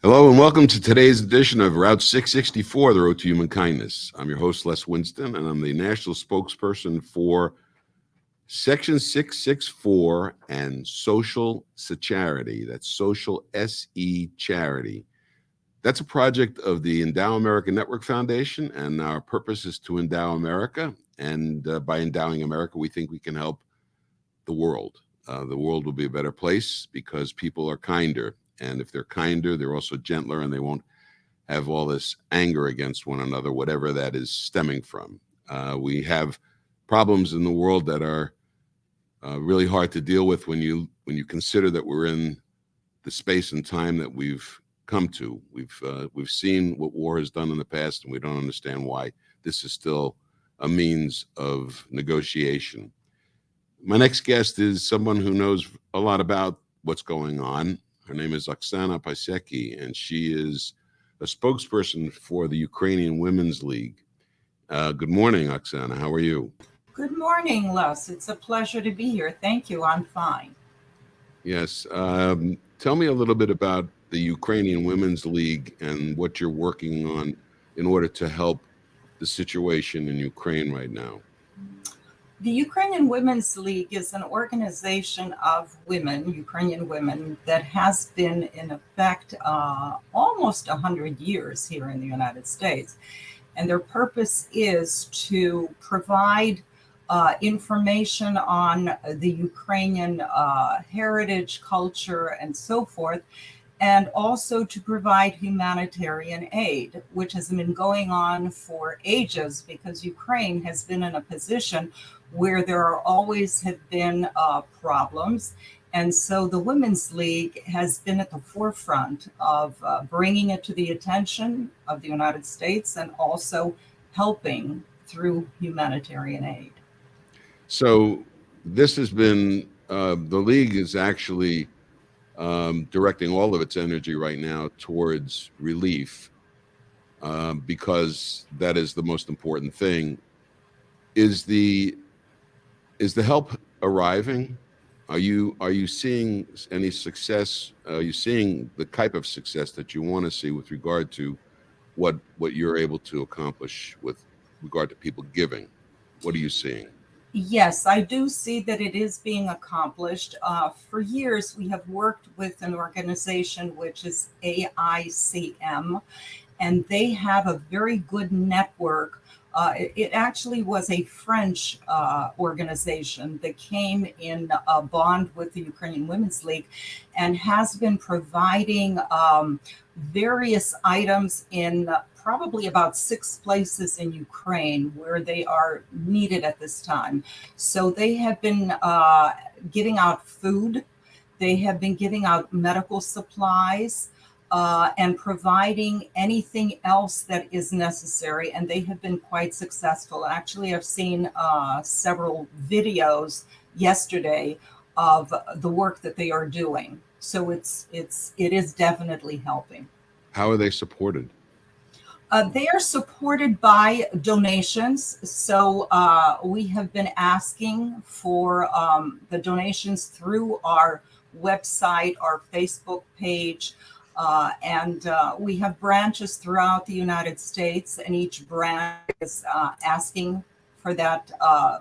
Hello and welcome to today's edition of Route 664, the Road to Human Kindness. I'm your host, Les Winston, and I'm the national spokesperson for Section 664 and Social Charity. That's Social SE Charity. That's a project of the Endow America Network Foundation, and our purpose is to endow America. And by endowing America, we think we can help the world. The world will be a better place because people are kinder. And if they're kinder, they're also gentler, and they won't have all this anger against one another, whatever that is stemming from. We have problems in the world that are really hard to deal with when you consider that we're in the space and time that we've come to. We've seen what war has done in the past, and we don't understand why this is still a means of negotiation. My next guest is someone who knows a lot about what's going on. Her name is Oksana Piaseckyj, and she is a spokesperson for the Ukrainian Womens League. Good morning, Oksana. How are you? Good morning, Les. It's a pleasure to be here. Thank you. I'm fine. Yes. Tell me a little bit about the Ukrainian Women's League and what you're working on in order to help the situation in Ukraine right now. The Ukrainian Women's League is an organization of women, Ukrainian women, that has been in effect almost 100 years here in the United States. And their purpose is to provide information on the Ukrainian heritage, culture, and so forth, and also to provide humanitarian aid, which has been going on for ages because Ukraine has been in a position where there are always have been problems. And so the Women's League has been at the forefront of bringing it to the attention of the United States and also helping through humanitarian aid. So this has been, the League is actually directing all of its energy right now towards relief because that is the most important thing. Is the help arriving? Are you seeing any success? Are you seeing the type of success that you want to see with regard to what you're able to accomplish with regard to people giving? What are you seeing? Yes, I do see that it is being accomplished. For years, we have worked with an organization which is AICM, and they have a very good network. It actually was a French organization that came in a bond with the Ukrainian Women's League and has been providing various items in probably about 6 places in Ukraine where they are needed at this time. So they have been giving out food, they have been giving out medical supplies, and providing anything else that is necessary. And they have been quite successful. Actually, I've seen several videos yesterday of the work that they are doing. So it is definitely helping. How are they supported? They are supported by donations. So we have been asking for the donations through our website, our Facebook page, and we have branches throughout the United States, and each branch is asking for that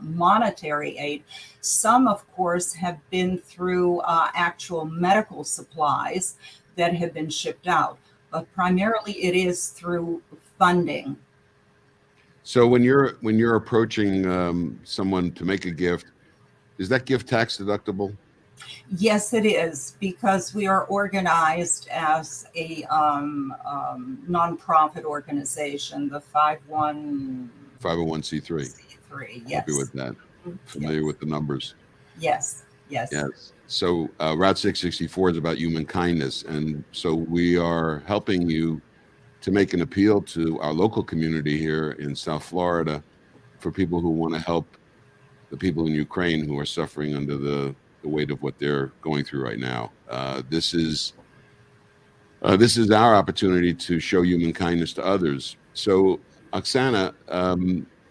monetary aid. Some, of course, have been through actual medical supplies that have been shipped out, but primarily it is through funding. So when you're approaching someone to make a gift, is that gift tax deductible? Yes, it is, because we are organized as a nonprofit organization, the 501c3. Yes. Happy with that. Familiar with the numbers. Yes. So Route 664 is about human kindness. And so we are helping you to make an appeal to our local community here in South Florida for people who want to help the people in Ukraine who are suffering under the weight of what they're going through right now. This is our opportunity to show human kindness to others. So Oksana,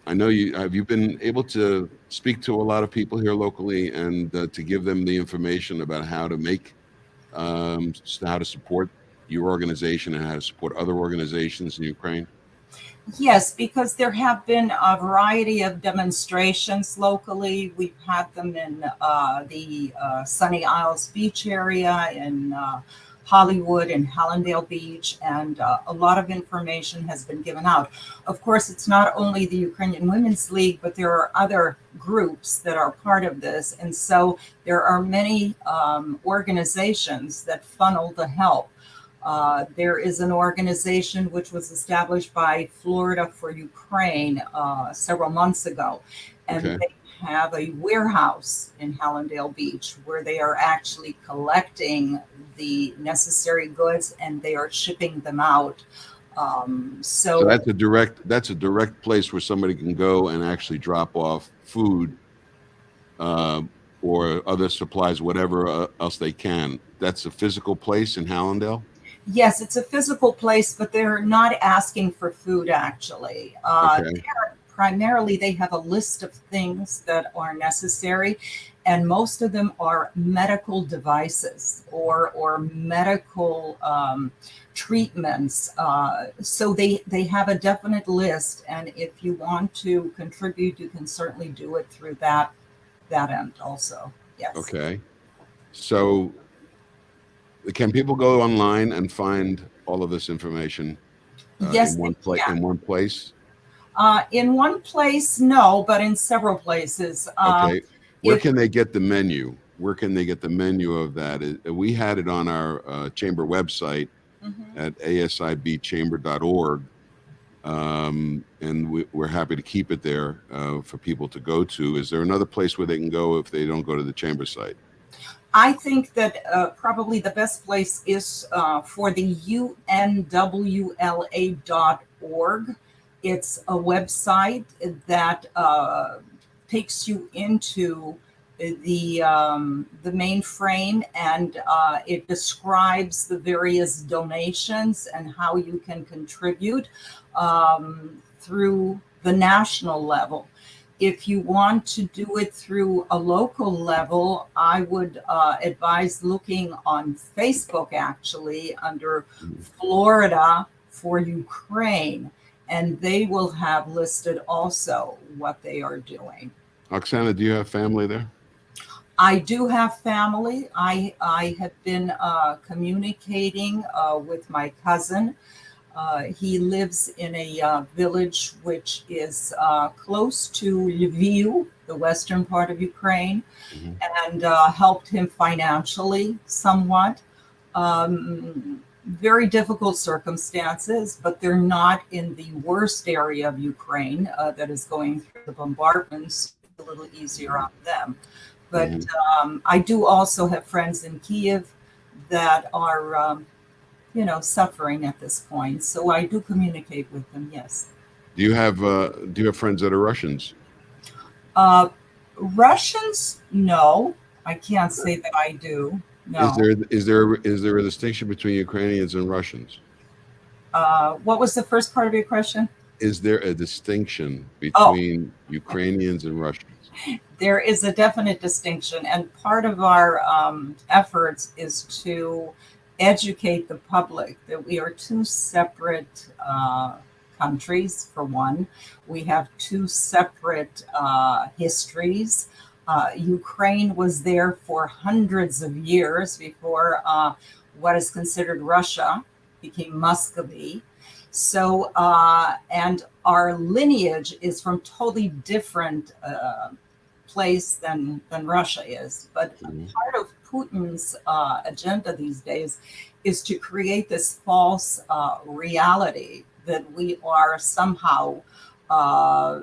I know have you been able to speak to a lot of people here locally and to give them the information about how to make, how to support your organization and how to support other organizations in Ukraine? Yes, because there have been a variety of demonstrations locally. We've had them in the Sunny Isles Beach area, in Hollywood and Hallandale Beach, and a lot of information has been given out. Of course, it's not only the Ukrainian Women's League, but there are other groups that are part of this. And so there are many organizations that funnel the help. There is an organization which was established by Florida for Ukraine several months ago, and Okay. they have a warehouse in Hallandale Beach where they are actually collecting the necessary goods and they are shipping them out. So that's a direct place where somebody can go and actually drop off food or other supplies, whatever else they can. That's a physical place in Hallandale? Yes, it's a physical place, but they're not asking for food actually. Okay. Primarily, they have a list of things that are necessary, and most of them are medical devices or medical treatments. So they have a definite list, and if you want to contribute, you can certainly do it through that end also. Yes. Okay. So can people go online and find all of this information Yes, in one they place? can. In one place? In one place, no, but in several places. Okay. Where If can they get the menu? Where can they get the menu of that? We had it on our chamber website Mhm. at asibchamber.org, and we're happy to keep it there for people to go to. Is there another place where they can go if they don't go to the chamber site? I think that probably the best place is for the unwla.org. It's a website that takes you into the mainframe, and it describes the various donations and how you can contribute through the national level. If you want to do it through a local level, I would advise looking on Facebook actually under Florida for Ukraine, and they will have listed also what they are doing. Oksana, do you have family there? I do have family. I have been communicating with my cousin. He lives in a village which is close to Lviv, the western part of Ukraine, Mhm. and helped him financially somewhat. Very difficult circumstances, but they're not in the worst area of Ukraine that is going through the bombardments. A little easier on them. But Mhm. I do also have friends in Kiev that are suffering at this point. So I do communicate with them, yes. Do you have friends that are Russians? Russians, no. I can't say that I do. Is No. there a distinction between Ukrainians and Russians? What was the first part of your question? Is there a distinction Oh, between Ukrainians and Russians? there is a definite distinction. And part of our efforts is to educate the public that we are two separate countries, for one. We have two separate histories. Ukraine was there for hundreds of years before what is considered Russia became Muscovy. So, and our lineage is from totally different place than Russia is. But Mhm. part of Putin's agenda these days is to create this false reality that we are somehow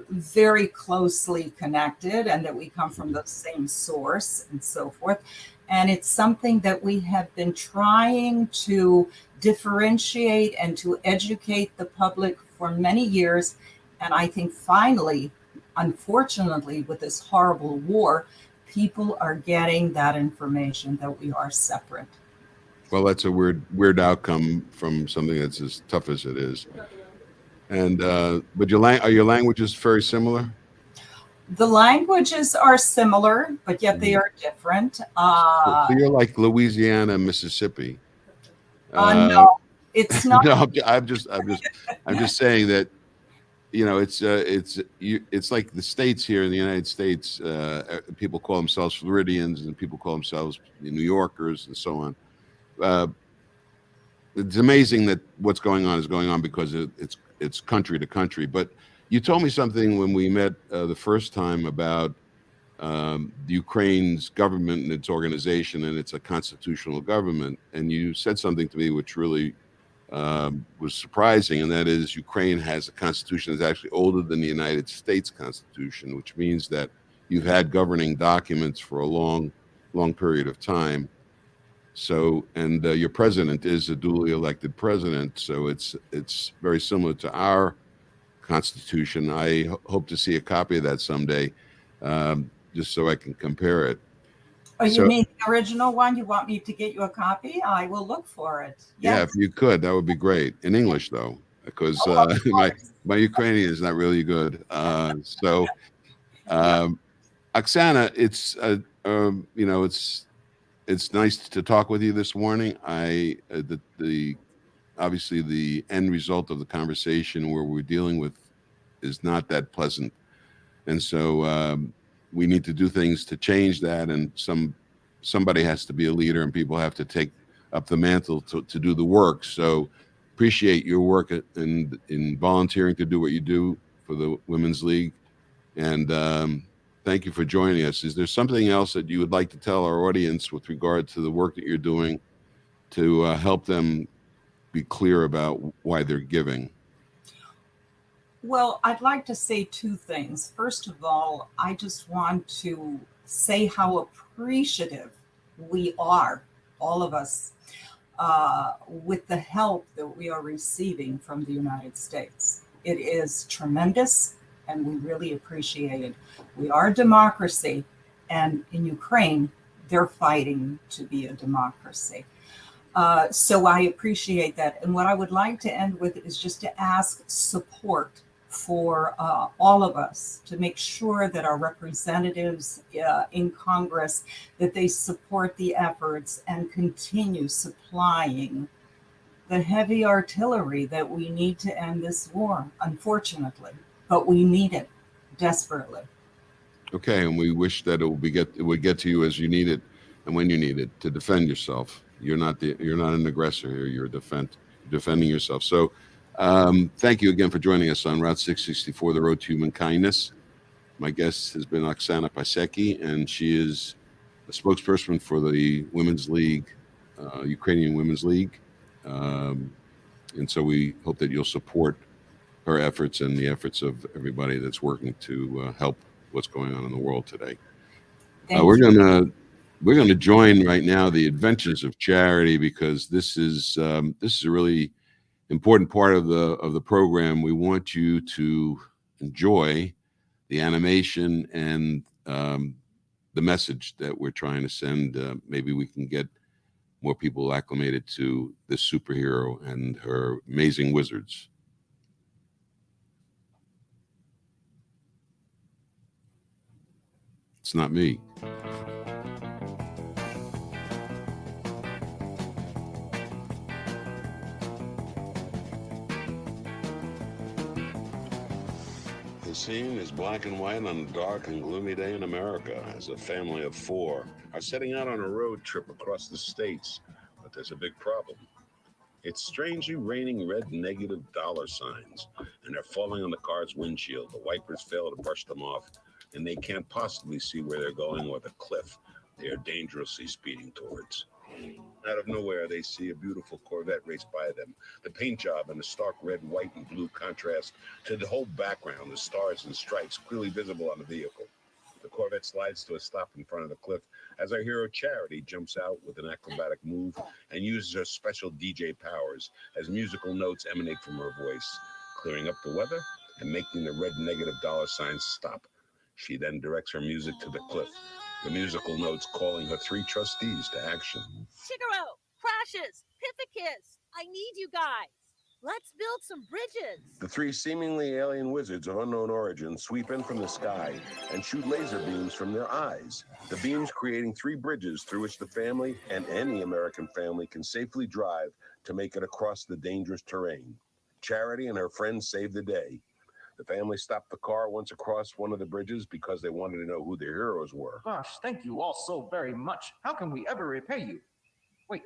very closely connected and that we come from the same source and so forth. And it's something that we have been trying to differentiate and to educate the public for many years. And I think finally, unfortunately, with this horrible war, people are getting that information that we are separate. Well, that's a weird outcome from something that's as tough as it is. And but are your languages very similar? The languages are similar, but yet they Mhm. are different. So you're like Louisiana, Mississippi. No, it's not. No, I'm just saying that, you know, it's like the states here in the United States. People call themselves Floridians, and people call themselves New Yorkers, and so on. Uh, it's amazing that what's going on is going on because it's country to country. But you told me something when we met the first time about the Ukraine's government and its organization, and it's a constitutional government. And you said something to me which really was surprising, and that is Ukraine has a constitution that's actually older than the United States Constitution, which means that you've had governing documents for a long, long period of time. So, and your president is a duly elected president, so it's very similar to our Constitution. I hope to see a copy of that someday, just so I can compare it. Oh, you So, mean the original one? You want me to get you a copy? I will look for it. yeah, Yes. if you could, that would be great. In English, though, because Oh, of course. my Ukrainian is not really good. So, Oksana, you know, it's nice to talk with you this morning. The obviously the end result of the conversation where we're dealing with is not that pleasant, and so we need to do things to change that. And somebody has to be a leader, and people have to take up the mantle to do the work. So appreciate your work in volunteering to do what you do for the Women's League, and thank you for joining us. Is there something else that you would like to tell our audience with regard to the work that you're doing to help them be clear about why they're giving? Well, I'd like to say two things. First of all, I just want to say how appreciative we are, all of us, with the help that we are receiving from the United States. It is tremendous, and we really appreciate it. We are a democracy, and in Ukraine, they're fighting to be a democracy. So I appreciate that. And what I would like to end with is just to ask support for all of us to make sure that our representatives in Congress, that they support the efforts and continue supplying the heavy artillery that we need to end this war, unfortunately, but we need it desperately. Okay, and we wish that it would get to you as you need it and when you need it to defend yourself. You're not an aggressor here. You're defending yourself. So thank you again for joining us on Route 664, the Road to Human Kindness. My guest has been Oksana Piaseckyj, and she is a spokesperson for the Women's League, Ukrainian Womens League. And so we hope that you'll support her efforts and the efforts of everybody that's working to help what's going on in the world today. We're gonna join right now the Adventures of Charity, because this is a really important part of the program. We want you to enjoy the animation and the message that we're trying to send. Maybe we can get more people acclimated to this superhero and her amazing wizards. It's not me. The scene is black and white on a dark and gloomy day in America as a family of four are setting out on a road trip across the states. But there's a big problem. It's strangely raining red negative dollar signs, and they're falling on the car's windshield. The wipers fail to brush them off, and they can't possibly see where they're going or the cliff they are dangerously speeding towards. Out of nowhere, they see a beautiful Corvette race by them. The paint job and the stark red, white, and blue contrast to the whole background, the stars and stripes clearly visible on the vehicle. The Corvette slides to a stop in front of the cliff as our hero Charity jumps out with an acrobatic move and uses her special DJ powers as musical notes emanate from her voice, clearing up the weather and making the red negative dollar signs stop. She then directs her music to the cliff, the musical notes calling her three trustees to action. Shigeru, Crashes, Pithecus, I need you guys. Let's build some bridges. The three seemingly alien wizards of unknown origin sweep in from the sky and shoot laser beams from their eyes. The beams creating three bridges through which the family and any American family can safely drive to make it across the dangerous terrain. Charity and her friends saved the day. The family stopped the car once across one of the bridges because they wanted to know who their heroes were. Gosh, thank you all so very much. How can we ever repay you? Wait,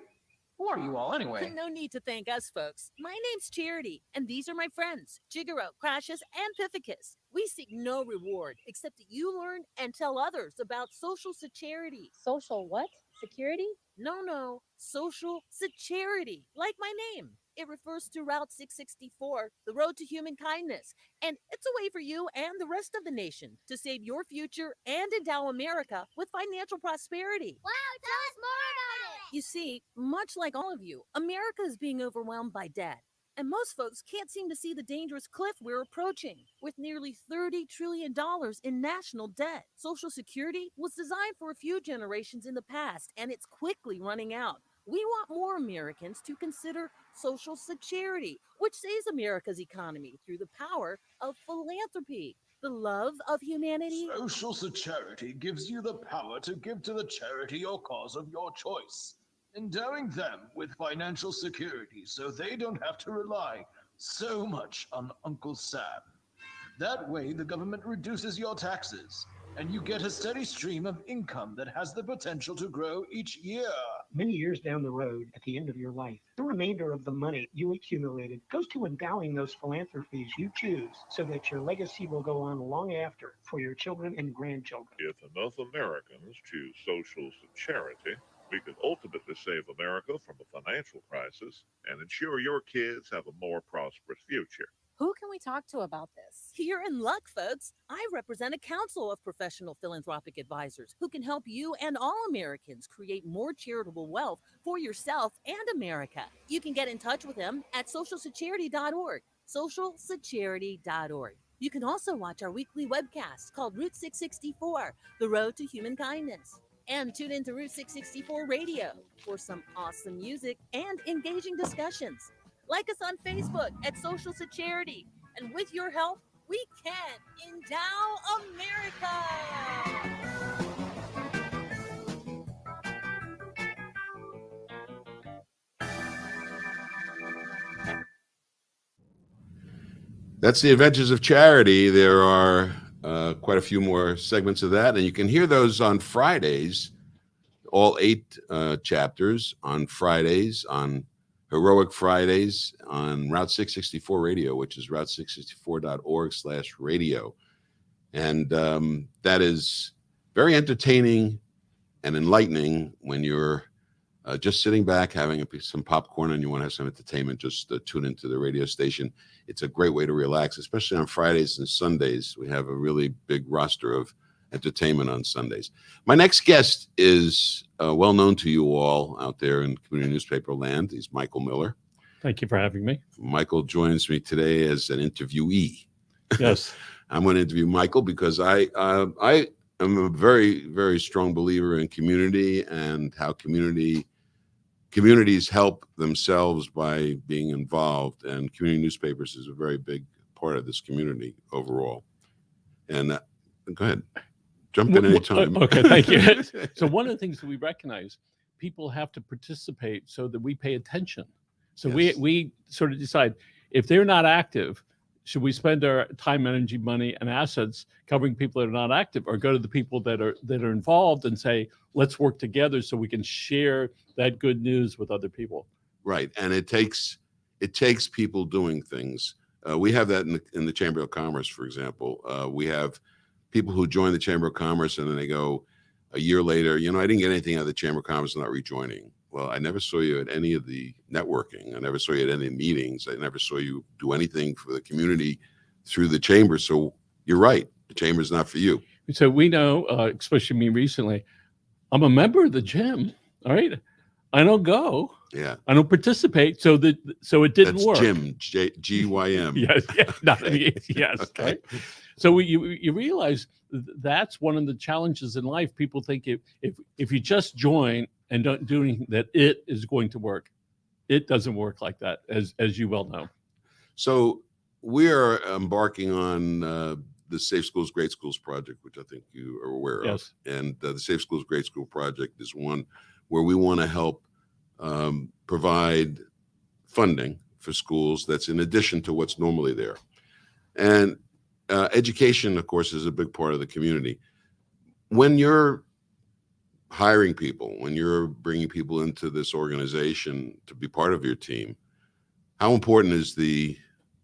who are you all anyway? No need to thank us, folks. My name's Charity, and these are my friends, Jigaro, Crashes, and Pithecus. We seek no reward except that you learn and tell others about social security. Social what? Security? No, social security, like my name. It refers to Route 664, the road to human kindness, and it's a way for you and the rest of the nation to save your future and endow America with financial prosperity. Wow, tell us more about it. You see, much like all of you, America is being overwhelmed by debt. And most folks can't seem to see the dangerous cliff we're approaching. With nearly $30 trillion in national debt, Social Security was designed for a few generations in the past, and it's quickly running out. We want more Americans to consider Social Security, which saves America's economy through the power of philanthropy, the love of humanity. Social Security gives you the power to give to the charity or cause of your choice, endowing them with financial security so they don't have to rely so much on Uncle Sam. That way, the government reduces your taxes, and you get a steady stream of income that has the potential to grow each year. Many years down the road, at the end of your life, the remainder of the money you accumulated goes to endowing those philanthropies you choose so that your legacy will go on long after for your children and grandchildren. If enough Americans choose social charity, we could ultimately save America from a financial crisis and ensure your kids have a more prosperous future. Who can we talk to about this? You're in luck, folks. I represent a council of professional philanthropic advisors who can help you and all Americans create more charitable wealth for yourself and America. You can get in touch with them at socialsecurity.org, socialsecurity.org. You can also watch our weekly webcast called Route 664, The Road to Human Kindness. And tune into Route 664 Radio for some awesome music and engaging discussions. Like us on Facebook at Social Security. And with your help, we can endow America. That's the Adventures of Charity. There are quite a few more segments of that, and you can hear those on Fridays, all 8 chapters on Fridays, on Heroic Fridays on Route 664 Radio, which is route664.org/radio. And that is very entertaining and enlightening when you're just sitting back, having some popcorn, and you want to have some entertainment. Just tune into the radio station. It's a great way to relax, especially on Fridays and Sundays. We have a really big roster of entertainment on Sundays. My next guest is well known to you all out there in community newspaper land. He's Michael Miller. Thank you for having me. Michael joins me today as an interviewee. Yes. I'm going to interview Michael because I am a very, very strong believer in community and how communities help themselves by being involved. And community newspapers is a very big part of this community overall. And go ahead. Jump in anytime. Okay, thank you. So one of the things that we recognize, people have to participate so that we pay attention. So Yes. we sort of decide, if they're not active, should we spend our time, energy, money, and assets covering people that are not active, or go to the people that are involved and say, let's work together so we can share that good news with other people. Right. And it takes people doing things. We have that in the Chamber of Commerce, for example. We have people who join the Chamber of Commerce and then they go a year later, I didn't get anything out of the Chamber of Commerce, I'm not rejoining. Well, I never saw you at any of the networking. I never saw you at any meetings. I never saw you do anything for the community through the Chamber. So you're right. The Chamber is not for you. So we know, especially me recently, I'm a member of the gym. All right. I don't go. Yeah. I don't participate. So it didn't That's work. Gym, G-Y-M. Yes. Yes. Okay. Right? So you realize that's one of the challenges in life. People think if you just join and don't do anything, that it is going to work. It doesn't work like that, as you well know. So we are embarking on the Safe Schools, Great Schools project, which I think you are aware Yes. of. And the Safe Schools, Great School project is one where we want to help provide funding for schools that's in addition to what's normally there. And education, of course, is a big part of the community. When you're hiring people, when you're bringing people into this organization to be part of your team, how important is the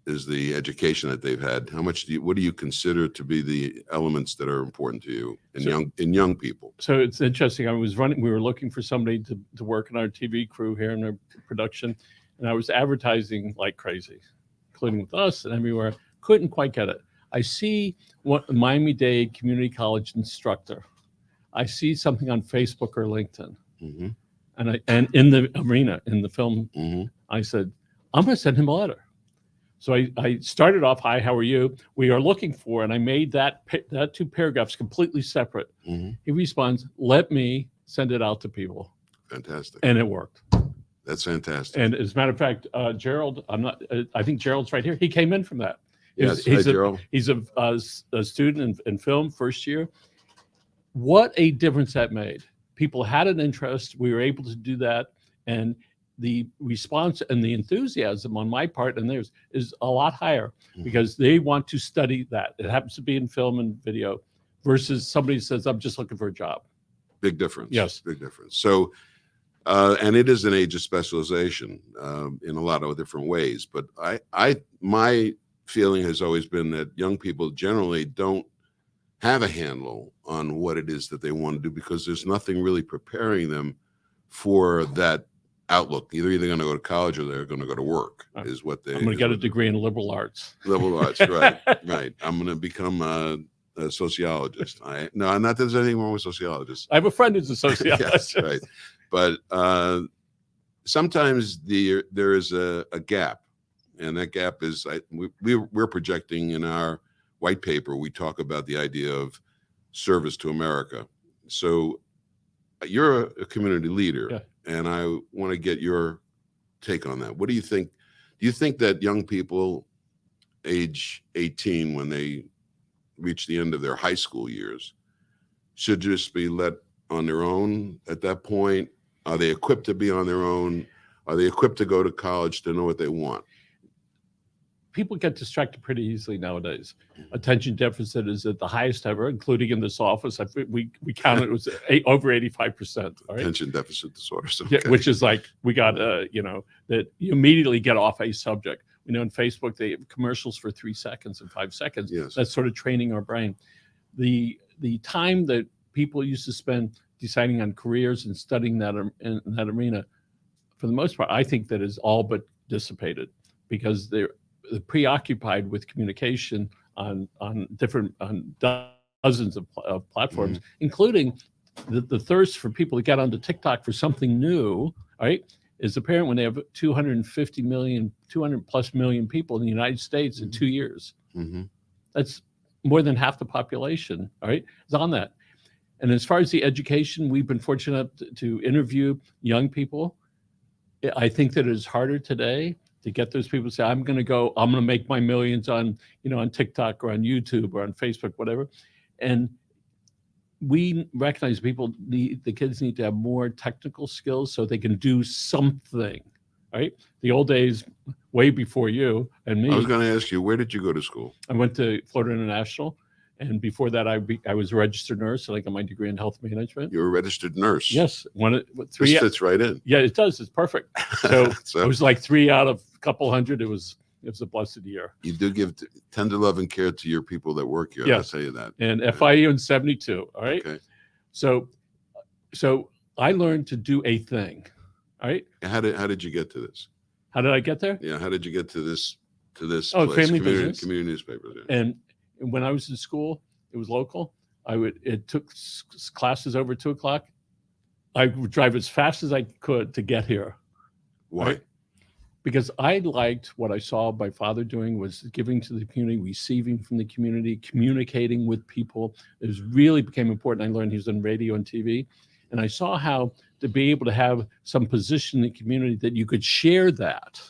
education that they've had? What do you consider to be the elements that are important to you in young people? So it's interesting. We were looking for somebody to work in our TV crew here in our production, and I was advertising like crazy, including with us and everywhere. Couldn't quite get it. I see what Miami-Dade Community College instructor. I see something on Facebook or LinkedIn, Mm-hmm. and in the arena, in the film, Mm-hmm. I said, I'm going to send him a letter. So I started off, hi, how are you? We are looking for, and I made that 2 paragraphs completely separate. Mm-hmm. He responds, let me send it out to people. Fantastic. And it worked. That's fantastic. And as a matter of fact, Gerald, I think Gerald's right here. He came in from that. Yes, hi, Gerald. He's a student in film, first year. What a difference that made. People had an interest. We were able to do that. And the response and the enthusiasm on my part and theirs is a lot higher because they want to study that. It happens to be in film and video versus somebody says, I'm just looking for a job. Big difference. Yes. Big difference. So, and it is an age of specialization in a lot of different ways. But my feeling has always been that young people generally don't have a handle on what it is that they want to do because there's nothing really preparing them for that outlook. Either going to go to college or they're going to go to work is what they. I'm going to get a degree in liberal arts. Liberal arts, right, right. I'm going to become a sociologist. No, not that there's anything wrong with sociologists. I have a friend who's a sociologist. Yes, right. But sometimes there is a gap, and that gap is we're projecting in our white paper. We talk about the idea of service to America. So you're a community leader. Yeah. And I want to get your take on that. What do you think? Do you think that young people age 18, when they reach the end of their high school years, should just be let on their own at that point? Are they equipped to be on their own? Are they equipped to go to college to know what they want? People get distracted pretty easily nowadays. Attention deficit is at the highest ever, including in this office. We counted it was over 85%. Right? Attention deficit disorder. So, yeah, which is like we got that you immediately get off a subject. In Facebook they have commercials for 3 seconds and 5 seconds. Yes. That's sort of training our brain. The time that people used to spend deciding on careers and studying that in that arena, for the most part, I think that is all but dissipated because they're preoccupied with communication on dozens of platforms, including the thirst for people to get onto TikTok for something new, right, is apparent when they have 200 plus million people in the United States in 2 years. Mm-hmm. That's more than half the population, all right, is on that. And as far as the education, we've been fortunate to interview young people. I think that it is harder today to get those people to say, I'm going to make my millions on TikTok or on YouTube or on Facebook, whatever. And we recognize the kids need to have more technical skills so they can do something, right? The old days, way before you and me. I was going to ask you, where did you go to school? I went to Florida International. And before that, I was a registered nurse, and I got my degree in health management. You're a registered nurse. Yes. This fits right in. Yeah, it does. It's perfect. So, I was like 3 out of a couple hundred. It was a blessed year. You do give tender love and care to your people that work here. Yes. I'll tell you that. And FIU in 72. All right. Okay. So I learned to do a thing. All right. How did you get to this? How did I get there? Yeah. How did you get to this place? Family business. Community newspapers. Yeah. And when I was in school, it was local. It took classes over 2:00. I would drive as fast as I could to get here. Why? Right? Because I liked what I saw my father doing was giving to the community, receiving from the community, communicating with people. It really became important. I learned he was on radio and TV. And I saw how to be able to have some position in the community that you could share that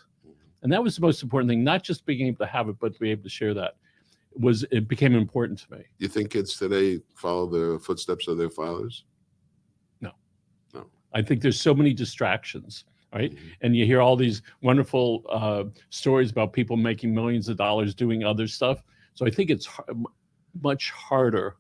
And that was the most important thing, not just being able to have it, but to be able to share that. It became important to me. You think kids today follow the footsteps of their fathers? No. No. I think there's so many distractions, right? Mm-hmm. And you hear all these wonderful stories about people making millions of dollars doing other stuff. So I think it's much harder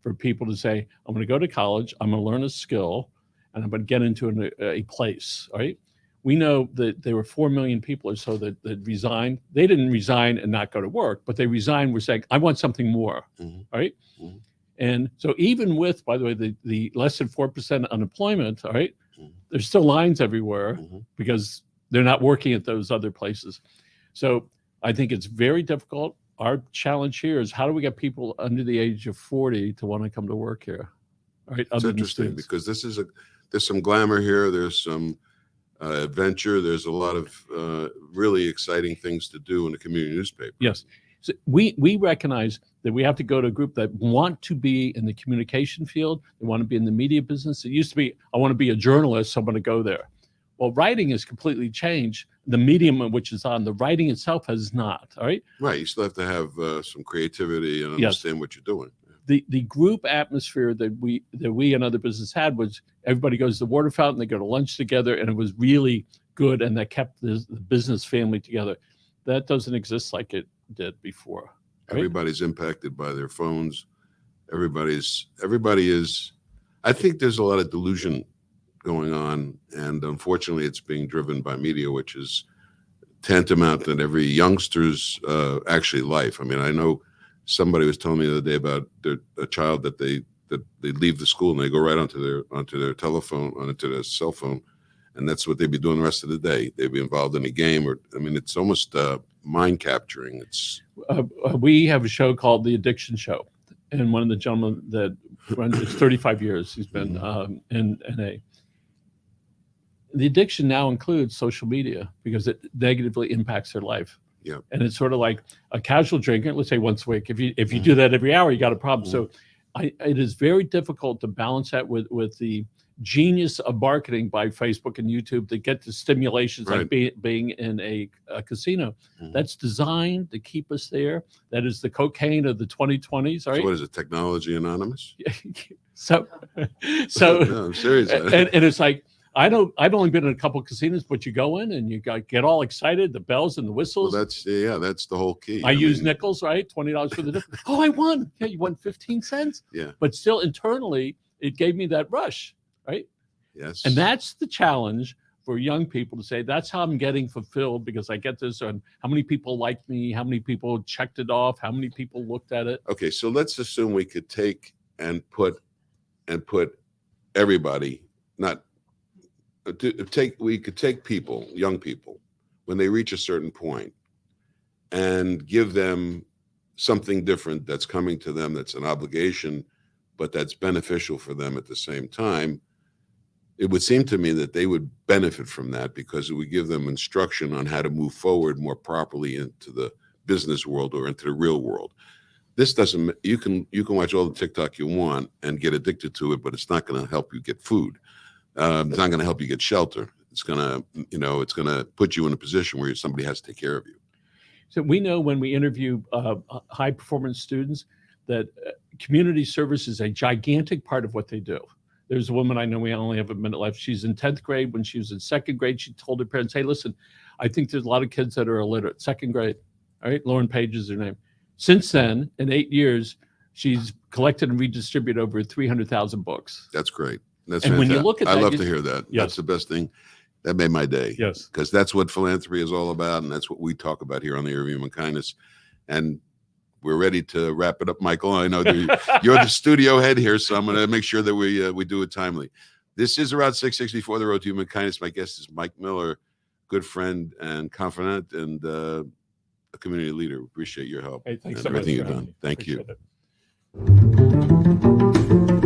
for people to say, I'm going to go to college, I'm going to learn a skill, and I'm going to get into a place, right? We know that there were 4 million people or so that resigned. They didn't resign and not go to work, but they resigned, were saying, I want something more, right? Mm-hmm. And so even with, by the way, the less than 4% unemployment, all right, there's still lines everywhere because they're not working at those other places. So I think it's very difficult. Our challenge here is how do we get people under the age of 40 to want to come to work here? All right. It's interesting because there's some glamour here. There's some adventure. There's a lot of really exciting things to do in the community newspaper. Yes. So we recognize that we have to go to a group that want to be in the communication field. They want to be in the media business. It used to be, I want to be a journalist, so I'm going to go there. Well, writing has completely changed. The medium in which it's on, the writing itself has not, all right? Right. You still have to have some creativity and understand what you're doing. The group atmosphere that we and other business had was everybody goes to the water fountain, they go to lunch together, and it was really good, and that kept the business family together. That doesn't exist like it did before. Right? Everybody's impacted by their phones. Everybody is. I think there's a lot of delusion going on, and unfortunately, it's being driven by media, which is tantamount to every youngster's actually life. I mean, I know. Somebody was telling me the other day about a child that they leave the school and they go right onto their telephone, onto their cell phone, and that's what they'd be doing the rest of the day. They'd be involved in a game, or I mean, it's almost mind capturing. It's we have a show called The Addiction Show, and one of the gentlemen that runs it's 35 years. He's been in NA. The addiction now includes social media because it negatively impacts their life. Yeah. And it's sort of like a casual drinker, let's say once a week. If you do that every hour, you got a problem. So it is very difficult to balance that with the genius of marketing by Facebook and YouTube to get the stimulations like being in a casino. That's designed to keep us there. That is the cocaine of the 2020s. Right? So what is it? Technology Anonymous? so no, I'm serious. And it's like, I've only been in a couple of casinos, but you go in and you get all excited, the bells and the whistles. Well, that's the whole key. I use nickels, right? $20 for the nickel. Oh, I won. Yeah, you won 15 cents. Yeah. But still internally, it gave me that rush, right? Yes. And that's the challenge for young people to say, that's how I'm getting fulfilled because I get this on how many people liked me, how many people checked it off, how many people looked at it. Okay, so let's assume we could take and put everybody, we could take people, young people, when they reach a certain point and give them something different that's coming to them, that's an obligation, but that's beneficial for them at the same time. It would seem to me that they would benefit from that because it would give them instruction on how to move forward more properly into the business world or into the real world. This doesn't, you can watch all the TikTok you want and get addicted to it, but it's not going to help you get food. It's not going to help you get shelter. It's going to put you in a position where somebody has to take care of you. So we know when we interview high performance students that community service is a gigantic part of what they do. There's a woman I know, we only have a minute left. She's in 10th grade. When she was in 2nd grade, she told her parents, hey, listen, I think there's a lot of kids that are illiterate. 2nd grade. All right. Lauren Page is her name. Since then, in 8 years, she's collected and redistributed over 300,000 books. That's great. That's and fantastic. When you look at that, I love to hear that. Yes. That's the best thing. That made my day. Yes. Because that's what philanthropy is all about, and that's what we talk about here on the Year of Human Kindness. And we're ready to wrap it up, Michael. I know you're the studio head here, so I'm going to make sure that we do it timely. This is Route 664, the Road to Human Kindness. My guest is Mike Miller, good friend and confidant, and a community leader. Appreciate your help. Hey, thanks and so much everything for you've done. having me. Thank you. Appreciate it.